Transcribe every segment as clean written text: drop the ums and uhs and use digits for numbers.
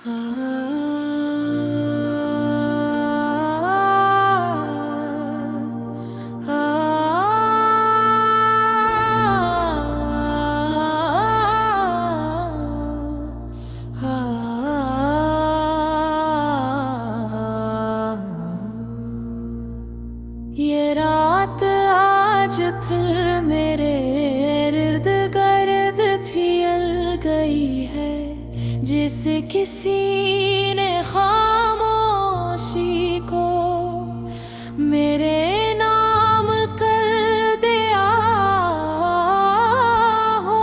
ये रात आज फिर मेरे इर्द गिर्द फैल गई है, जिसे किसी ने खामोशी को मेरे नाम कर दिया हो।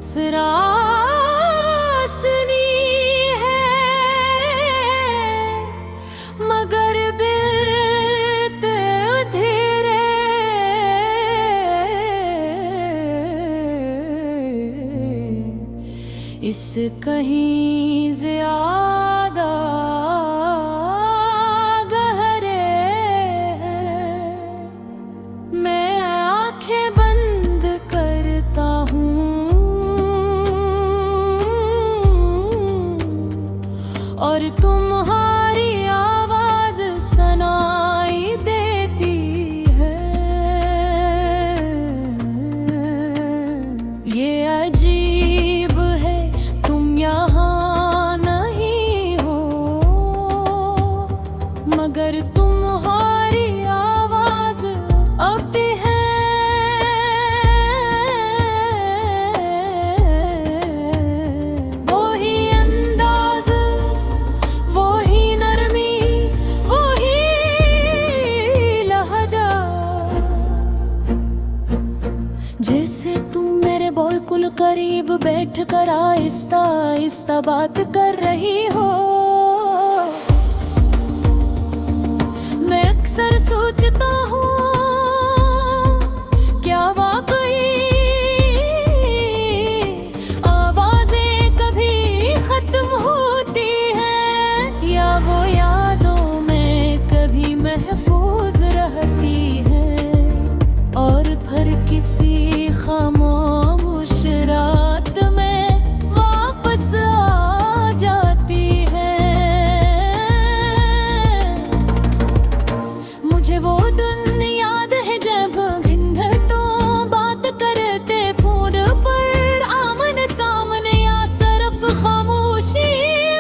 सरासनी है मगर बिलते धीरे, इस कहीं ज्यादा गहरे हैं। मैं आंखें बंद करता हूँ और तुम्हारी आवाज सुनाई देती है। ये अजीब है तुम यहाँ नहीं हो, मगर तुम्हारी आवाज अब भी है। वही अंदाज, वही नरमी, वही लहजा, जैसे तुम मेरे बिल्कुल करीब बैठ कर आहिस्ता आहिस्ता बात कर रही हो। मैं अक्सर सोचता हूँ क्या वाकई आवाजें कभी खत्म होती हैं, या वो यादों में कभी महफूज रहती हैं और फिर किसी खामोश रात में वापस आ जाती हैं। मुझे वो दिन याद है जब घिंढटों बात करते फोन पर आमने सामने, या सिर्फ खामोशी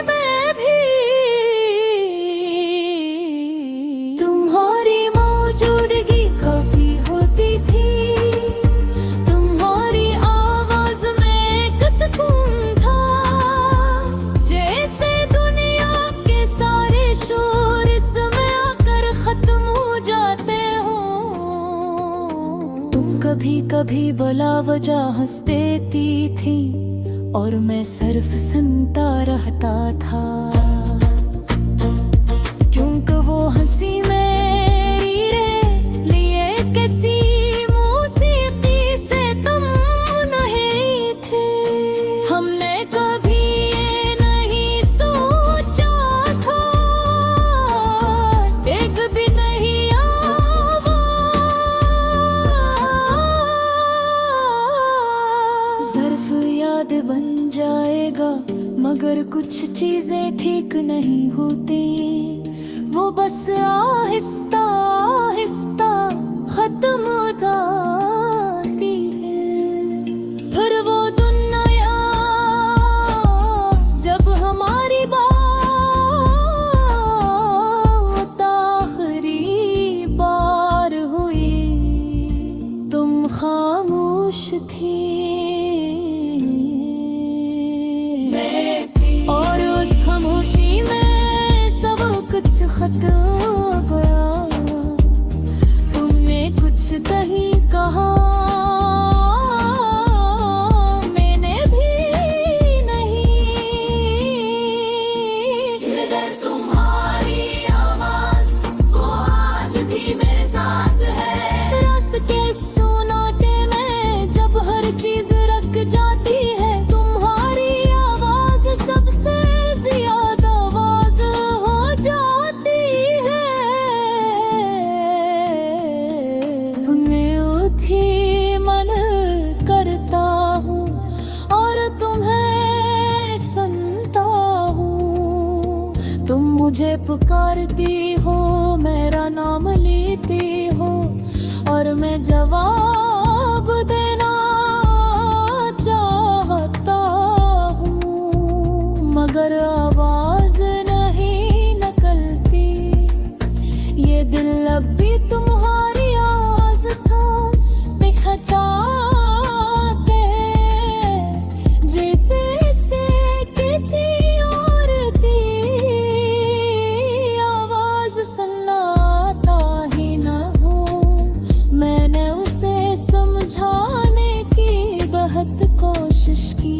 में भी तुम्हारी मौजूदगी काफी होती थी। तुम्हारी आवाज में एक सुकून था, जैसे दुनिया के सारे शोर इसमें आकर खत्म हो जाते हो। तुम कभी कभी बला वजह हंस देती थी और मैं सिर्फ सुनता रहता था, क्योंकि वो हंसी मेरी लिए किसी मौसीकी से तुम नहीं थे। हमने कभी ये नहीं सोचा था, एक भी नहीं आवाज़। ज़र्फ याद बन जाएगा मगर कुछ चीजें ठीक नहीं होती, वो बस आहिस्ता आहिस्ता खत्म हो जाती है। फिर वो दुनिया जब हमारी बात आखिरी बार हुई, तुम खामोश थी और उस खामोशी में सब कुछ खत्म हो गया। तुमने कुछ नहीं कहा, मैंने भी नहीं, मगर तुम्हारी आवाज वो आज भी मेरे साथ है। रात के सोनाटे में जब हर चीज रख जाती है, तुम्हारी आवाज सबसे ज्यादा आवाज हो जाती है। तुमने उठी मुझे पुकारती हो, मेरा नाम लेती हो, और मैं जवाब देना चाहता हूँ, मगर आवाज नहीं निकलती। ये दिल अब भी तुम्हारी आवाज था पहचानते, जैसे इसे किसी और की आवाज सुनाता ही न हो। मैंने उसे समझाने की बहुत कोशिश की,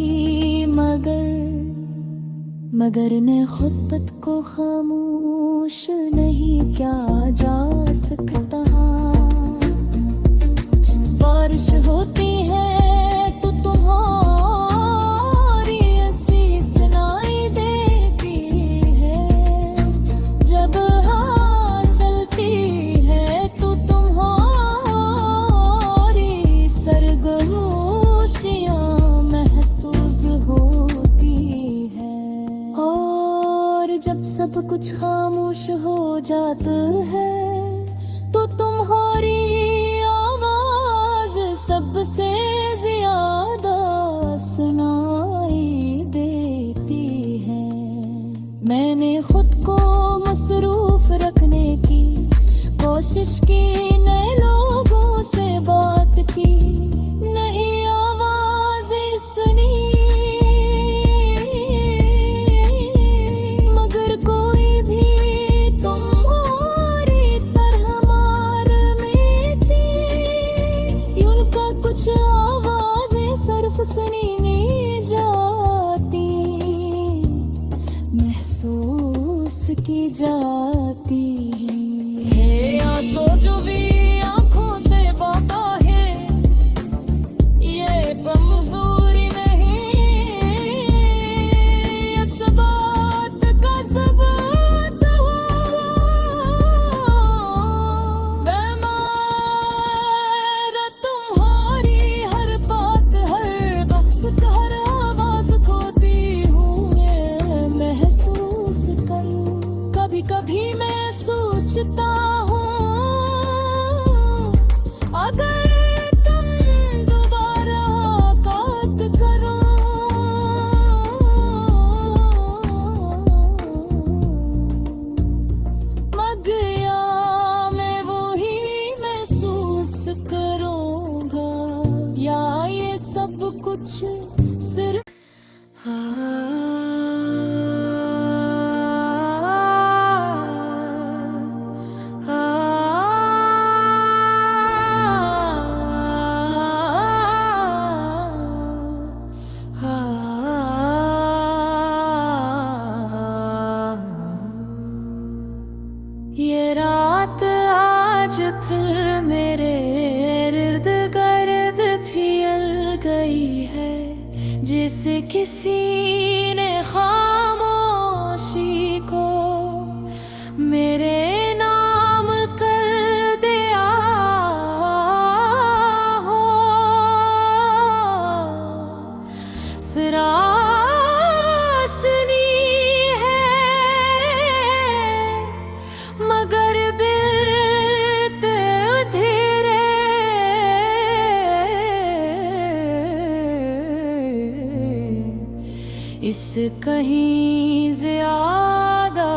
मगर ने खुद को खामोश नहीं किया जा सकता। बारिश होती है तो तुम्हारी ऐसी सुनाई देती है, जब हाँ चलती है तो तुम्हारी सरगोशियाँ महसूस होती है। और जब सब कुछ खामोश हो जाता है तो तुम्हारी सबसे ज्यादा सुनाई देती है। मैंने खुद को मसरूफ रखने की कोशिश की, नए लोगों से बात की, नहीं आवाज़ें सुनी, मगर कोई भी तुम्हारी तरह मार में थी। उनका कुछ आवाज़ें सिर्फ सुनी नहीं जाती, महसूस की जाती है। आंसू जो भी आँखों से बहता है, ये कमजोरी नहीं, इस बात का सबूत हुआ। बेमार तुम्हारी हर बात, हर बख्श, हर आवाज खोती हूँ मैं महसूस करूँ। कभी कभी मैं सोचता हूँ, अगर तुम दोबारा बात करो, मगर मैं वही महसूस करूँगा, या ये सब कुछ सिर्फ ये रात आज फिर मेरे इर्द गिर्द फैल गई है, जैसे किसी ने खामोशी को मेरे नाम कर दिया हो। सरासनी है मगर बिलते धीरे, इस कहीं ज्यादा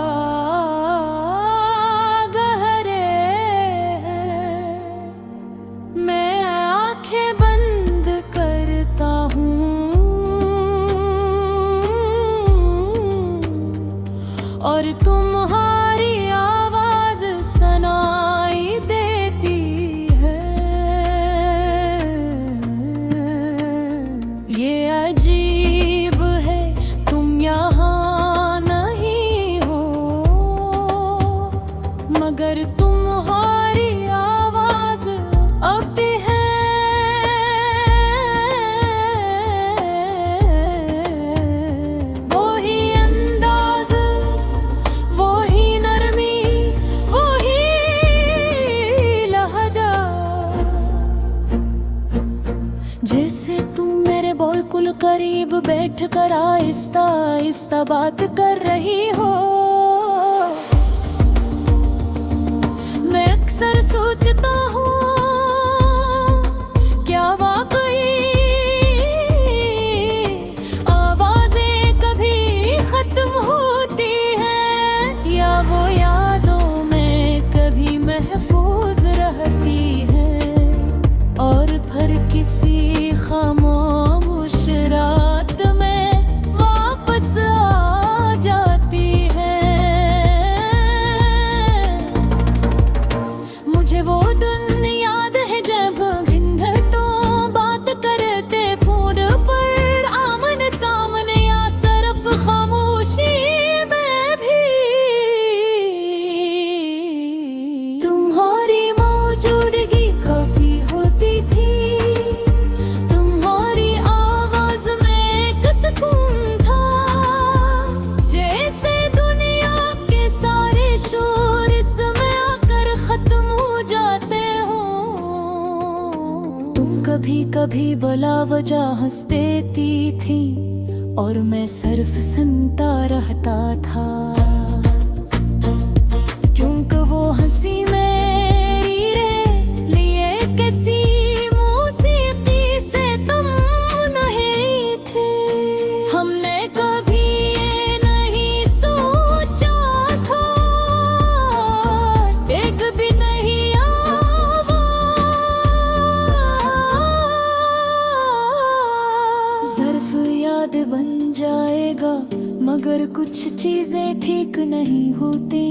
गहरे हैं। मैं आंखें बंद करता हूँ और तुम्हारी आवाज सुनाई देती है। ये अजीब है, तुम यहाँ नहीं हो, मगर तुम्हारी आवाज अब भी है। वही अंदाज, वही नरमी, वही लहजा, जैसे तुम मेरे बिल्कुल करीब बैठ कर आहिस्ता आहिस्ता बात कर रही हो। अक्सर सोचता हूँ क्या वाकई आवाजें कभी खत्म होती हैं, या वो यादों में कभी महफूज रहती हैं और फिर किसी खामोश रात में वापस आ जाती है। मुझे वो दिन याद है जब घिंघटों बात करते फोन पर आमने सामने या सिर्फ खामोशी में भी तुम्हारी मौजूदगी काफी होती थी। तुम्हारी आवाज में एक सुकून था, जैसे दुनिया के सारे शोर इसमें आकर खत्म हो जाते हो। तुम कभी कभी बला वजह हंस देती थी और मैं सिर्फ सुनता रहता था, क्योंकि वो हंसी मेरी लिए कैसी मौसीकी से तुम नहीं थे। हमने कभी ये नहीं सोचा था एक भी नहीं ज़र्फ याद बन जाएगा, मगर कुछ चीजें ठीक नहीं होती,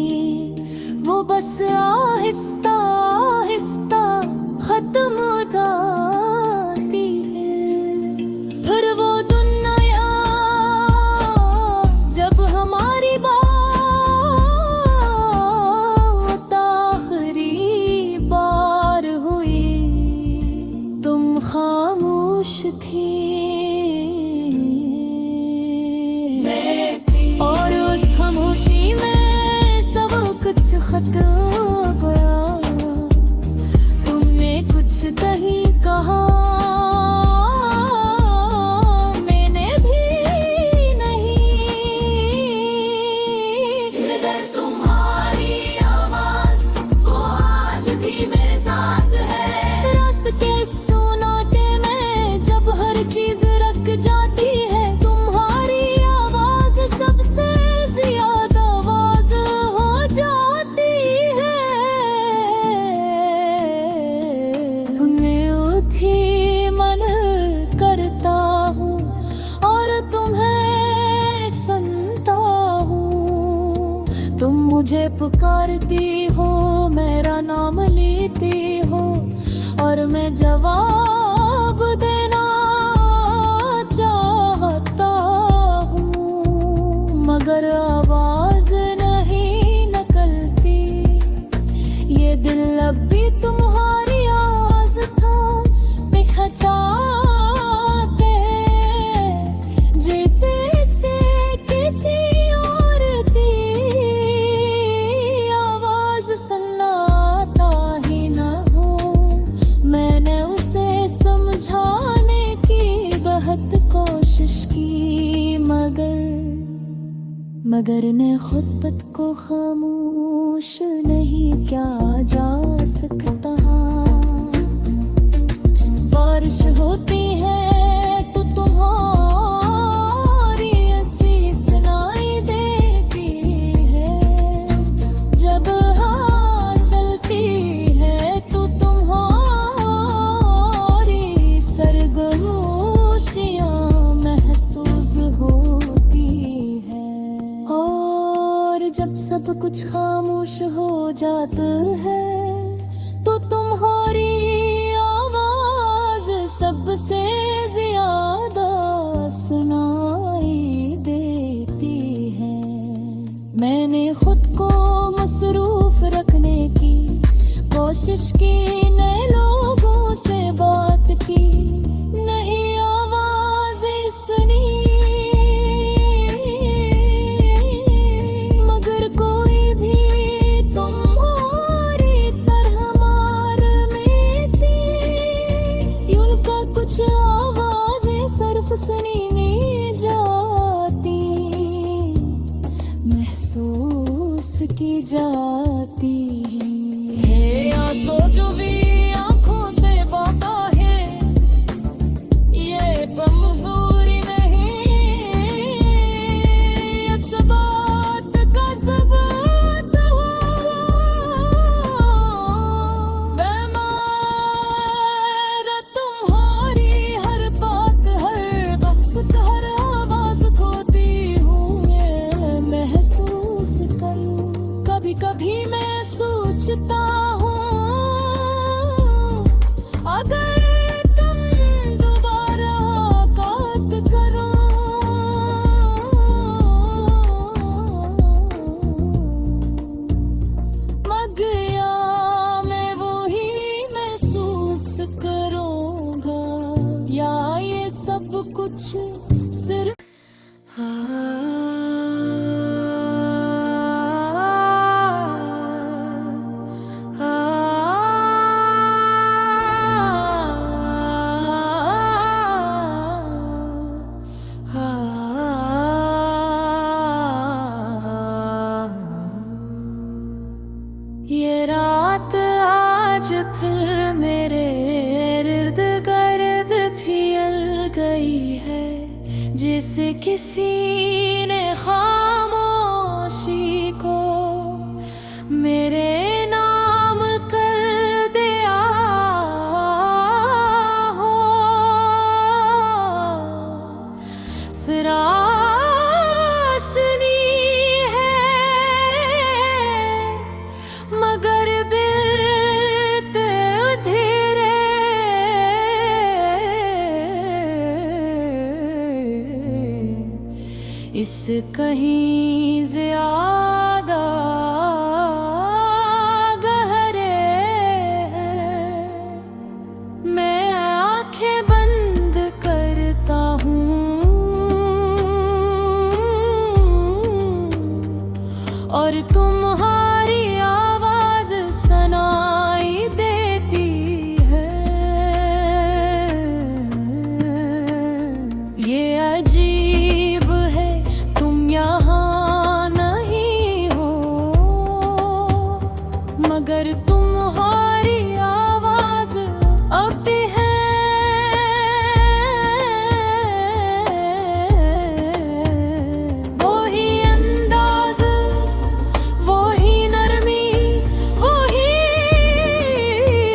वो बस आहिस्ता आहिस्ता खत्म हो जाती है। फिर वो दुनिया जब हमारी बात आखिरी बार हुई, तुम खामोश थी और उस खामोशी में सब कुछ खत्म हो गया। तुमने कुछ नहीं कहा, मैंने भी नहीं, मगर तुम्हारी आवाज वो आज भी मेरे साथ है। रात के सोनाटे में जब हर चीज रख जाती है, तुम्हारी आवाज सबसे ज्यादा आवाज हो जाती है। तुम्हें उठी मन करता हूँ और तुम्हें सुनता हूँ। तुम मुझे पुकारती हो, मेरा नाम लेती हो और मैं जवाब देना चाहता हूँ, मगर आवाज नहीं निकलती। ये दिल अब भी तुम्हारी आवाज था पहचानते हैं, जैसे इसे किसी और की आवाज सुनाता ही न हो। मैंने उसे समझाने की बहुत कोशिश की, मगर ने खुद को खामोश नहीं किया जा सकता। बारिश होती है तो तुम्हारी ऐसी सुनाई देती है, जब हाँ चलती है तो तुम्हारी सरगोशियाँ महसूस होती है। और जब सब कुछ खामोश हो जाता है तो तुम्हारी सबसे ज्यादा सुनाई देती है। मैंने खुद को मसरूफ रखने की कोशिश की, नए लोगों से बात की, नहीं आवाज़ें सुनी, मगर कोई भी तुम्हारी तरह मार में थी। उनका कुछ आवाज़ें सिर्फ सुनी नहीं जाती, महसूस की जाती है। जैसे किसी ने खामोशी को मेरे नाम कर दिया हो। सरासनी है मगर बिलते धीरे, इस कहीं ज्यादा गहरे हैं। मैं आंखें बंद करता हूँ और तुम्हारी आवाज सुनाई देती है। ये अजीब है तुम यहाँ नहीं हो, मगर तुम्हारी आवाज अब भी है। वही अंदाज, वही नरमी, वही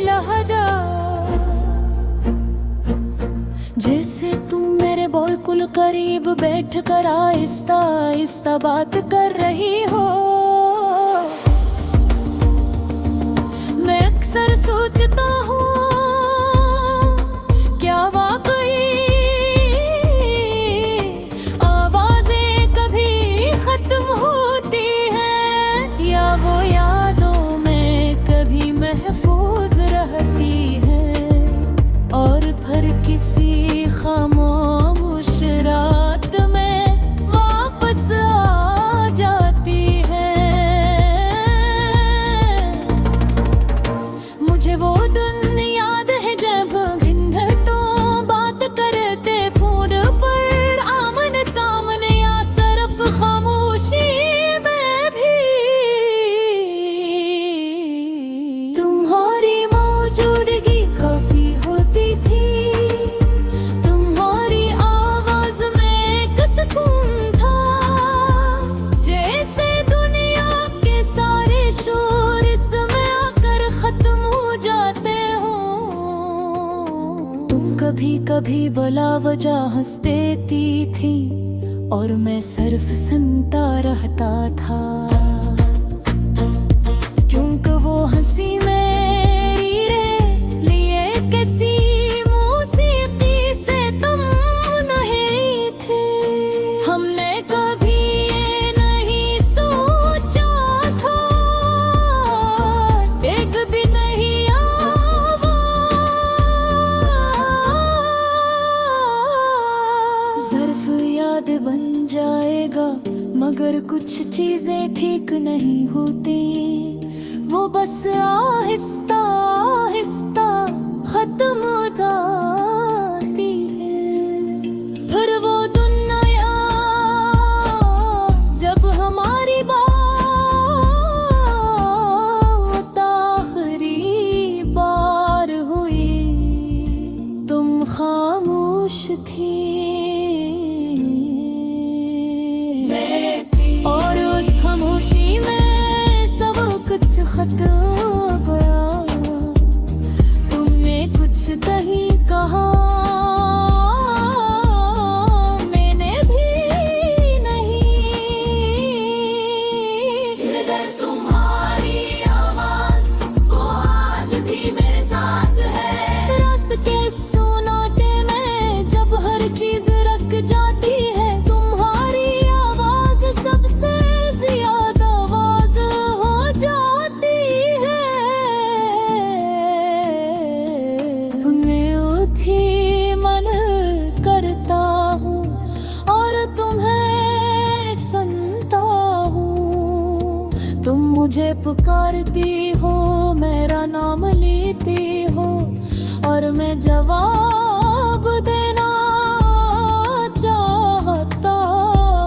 लहजा, जैसे तुम मेरे बिल्कुल करीब बैठ कर आहिस्ता आहिस्ता बात कर रही हो। मैं अक्सर सोचता हूँ क्या वाकई आवाजें कभी खत्म होती हैं, या वो यादों में कभी महफूज रहती हैं और फिर किसी खामोश रात में वापस आ जाती है। मुझे वो दिन याद है जब घिनघटों बात करते फोन पर आमने सामने, या सिर्फ खामोशी में भी तुम्हारी मौजूदगी काफी होती थी। तुम्हारी आवाज में एक सुकून था, जैसे दुनिया के सारे शोर इसमें आकर खत्म हो जाते हो। तुम कभी कभी बला वजह हंस देती थी और मैं सिर्फ सुनता रहता था, क्योंकि वो हंसी मेरी लिए किसी मौसीकी से तुम नहीं थे। हमने कभी ये नहीं सोचा था एक भी नहीं आवाज़। सिर्फ याद बन जाएगा मगर कुछ चीजें ठीक नहीं होती, वो बस आहिस्ता आहिस्ता खत्म हो जाती है। फिर वो दुनिया जब हमारी बात आखिरी बार हुई, तुम खामोश थी और उस खामोशी में सब कुछ खत्म हो गया। तुमने कुछ नहीं कहा, मैंने भी नहीं, मगर तुम्हारी आवाज वो आज भी मेरे साथ है। रात के सोनाटे में जब हर चीज रख जाती है, तुम्हारी आवाज सबसे ज्यादा आवाज हो जाती है। तुम्हें उठी मन करता हूँ और तुम्हें सुनता हूँ। तुम मुझे पुकारती हो, मेरा नाम लेती हो और मैं जवाब देना चाहता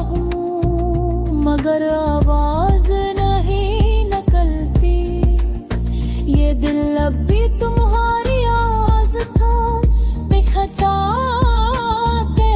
हूँ, मगर आवाज नहीं निकलती। ये दिल अब भी तुम्हारी आवाज था, बिखचा के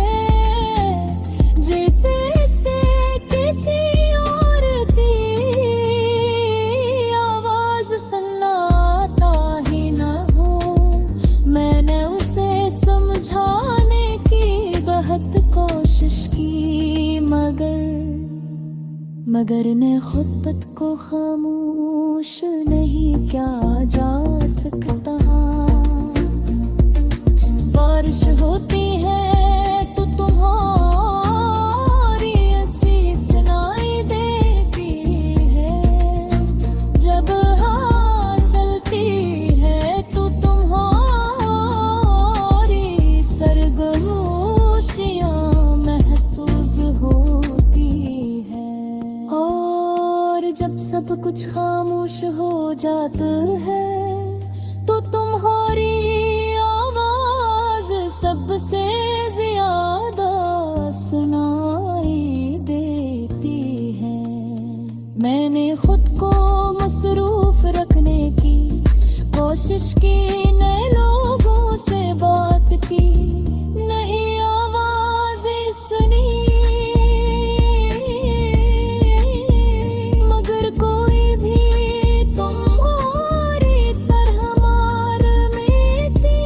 मगर ने खुद को खामोश नहीं क्या जा सकता। बारिश होती है तो तुम्हारी ऐसी सुनाई देती है, जब हाँ चलती है तो तुम्हारी सरगोशियाँ महसूस होती है। और जब सब कुछ खामोश हो जाता है तो तुम्हारी सबसे ज्यादा सुनाई देती है। मैंने खुद को मसरूफ रखने की कोशिश की, नए लोगों से बात की, नहीं आवाज़ें सुनी, मगर कोई भी तुम्हारी तरह मार में थी।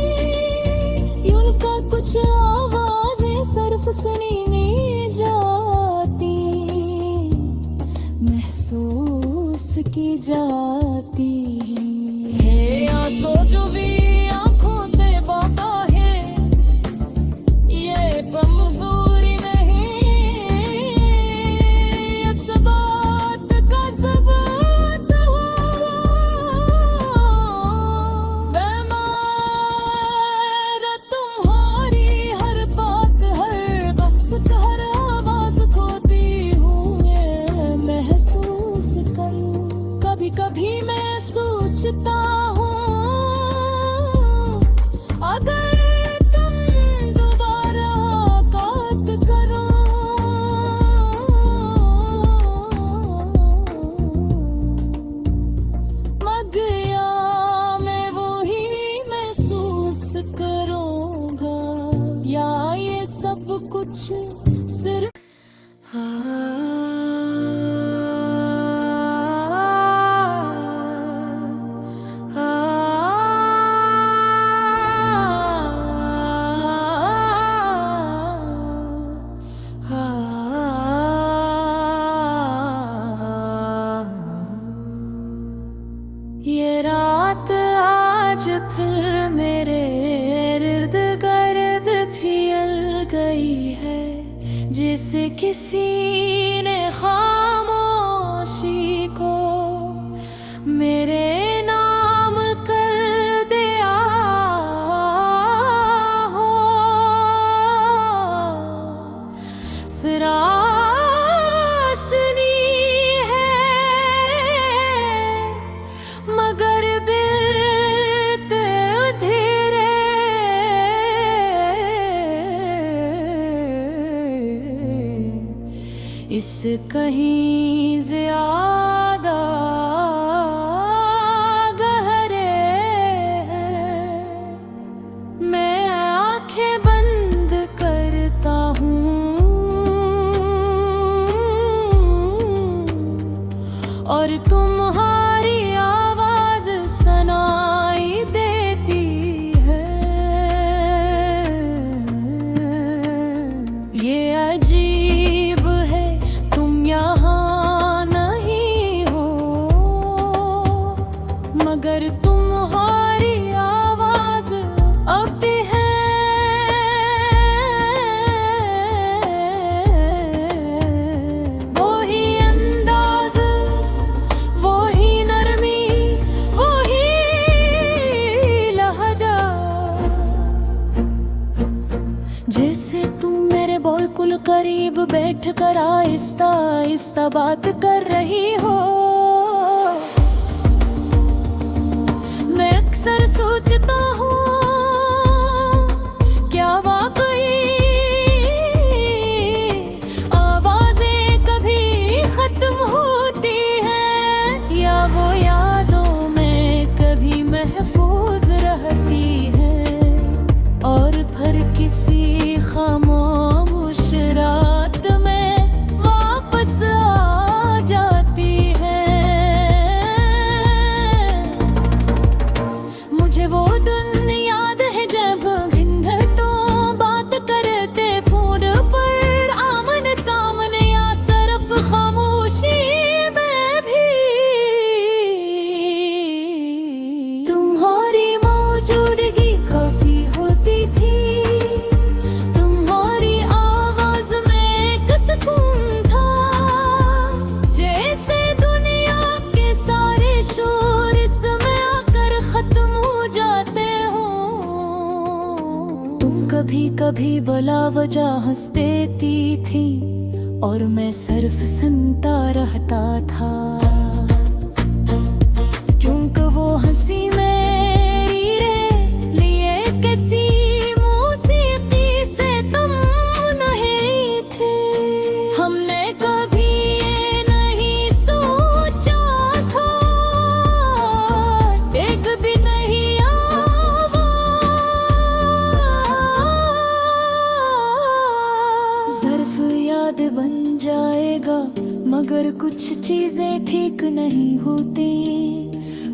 उनका कुछ आवाज़ें सिर्फ सुनी नहीं जाती, महसूस की जाती है। आंसू जो भी आंखों से बहता है, ये कमजोरी नहीं, इस बात का सबूत हो। बेमार तुम्हारी हर बात, हर बख्श, हर आवाज खोती हूँ, ये महसूस करूँ। कभी कभी मैं सोचता हूँ अगर तुम दोबारा बात करो, मगर मैं वही महसूस करूँगा, या ये सब कुछ सिर्फ ये रात आज फिर मेरे इर्द गिर्द फैल गई है, जैसे किसी ने खामोशी को मेरे नाम कर दिया हो। सरासनी है मगर बिलते धीरे, इस कहीं ज्यादा गहरे हैं। मैं आंखें बंद करता हूँ और तुम्हारी आवाज सुनाई देती है। ये अजीब है तुम यहाँ नहीं हो, मगर तुम्हारी आवाज अब भी है। वही अंदाज, वही नरमी, वही लहजा, जैसे तुम मेरे बिल्कुल करीब बैठ कर आहिस्ता आहिस्ता बात कर रही हो। मैं अक्सर सोचता हूँ क्या वाकई आवाजें कभी खत्म होती हैं, या वो यादों में कभी महफूज रहती हैं और फिर किसी खामोश रात में वापस आ जाती हैं। मुझे वो दिन याद है जब घिन घटों कभी बला वजह हंस देती थी और मैं सिर्फ सुनता रहता था, क्योंकि वो हंसी मेरी लिए किसी मौसीकी से तुम नहीं थे। हमने कभी ये नहीं सोचा था, एक भी नहीं ज़र्फ याद बन जाएगा, मगर कुछ चीजें ठीक नहीं होती,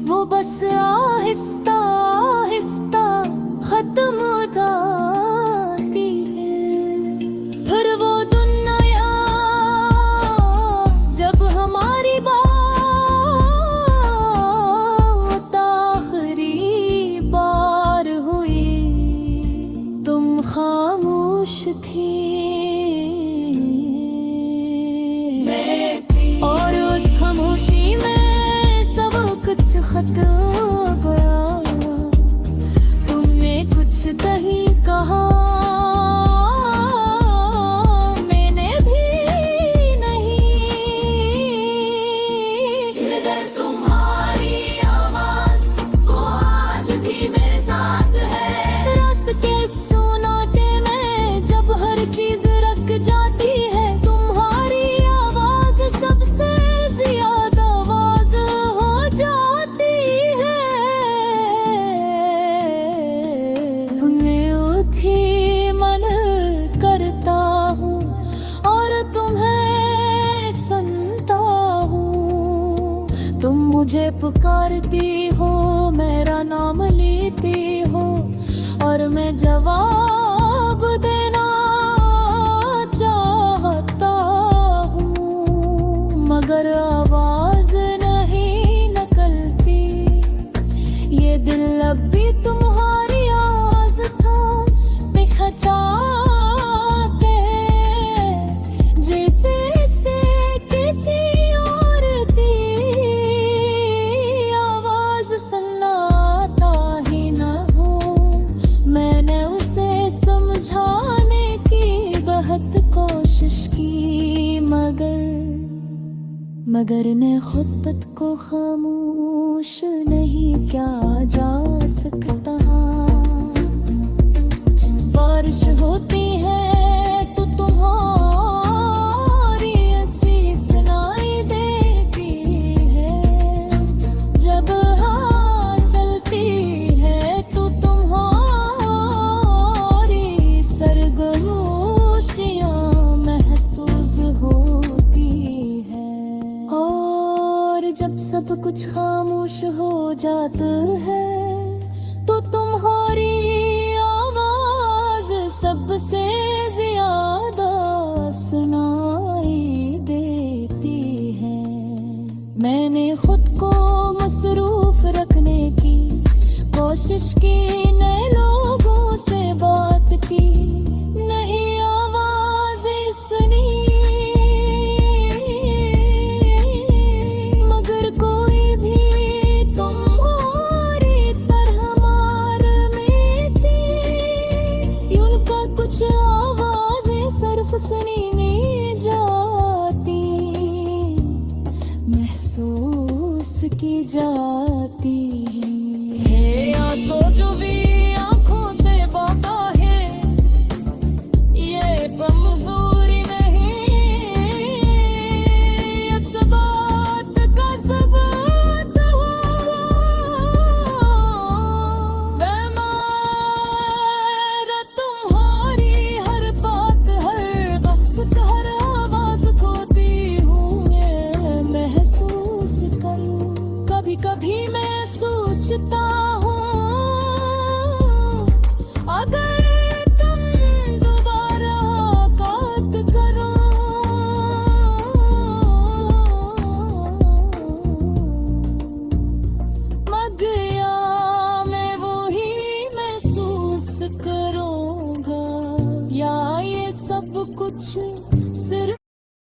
वो बस आहिस्ता आहिस्ता खत्म होती है। फिर वो दुनिया जब हमारी बात आखिरी बार हुई, तुम खामोश थी और उस खामोशी में सब कुछ खत्म हो गया। तुमने कुछ नहीं कहा, मैंने भी नहीं, मगर तुम्हारी आवाज वो आज भी मेरे साथ है। रात के सोनाटे में जब हर चीज रख जाती है, तुम्हारी आवाज सबसे ज्यादा आवाज हो जाती है। तुम्हें उठी मन करता हूँ और तुम्हें सुनता हूँ, तुम मुझे पुकारती हो, मेरा नाम लेती हो और मैं जवाब देना चाहता हूँ, मगर आवाज नहीं निकलती। ये दिल अब भी तुम्हारी आवाज था बेखचा के, जैसे इसे किसी और की आवाज सुनाता ही न हो। मैंने उसे समझाने की बहुत कोशिश की, मगर ने खुद को खामोश नहीं किया जा सकता। बारिश होती है तो तुम्हारी ऐसी सुनाई देती है, जब हाँ चलती है तो तुम्हारी सरगोशियाँ महसूस होती है। और जब सब कुछ खामोश हो जाता है तो तुम्हारी आवाज सबसे ज्यादा सुनाई देती है। मैंने खुद को मसरूफ रखने की कोशिश की, नए लोगों से बात की, नहीं आवाज़ें सुनी, मगर कोई भी तुम्हारी तरह मार में थी। उनका कुछ आवाज़ें सिर्फ सुनी नहीं जाती, महसूस की जा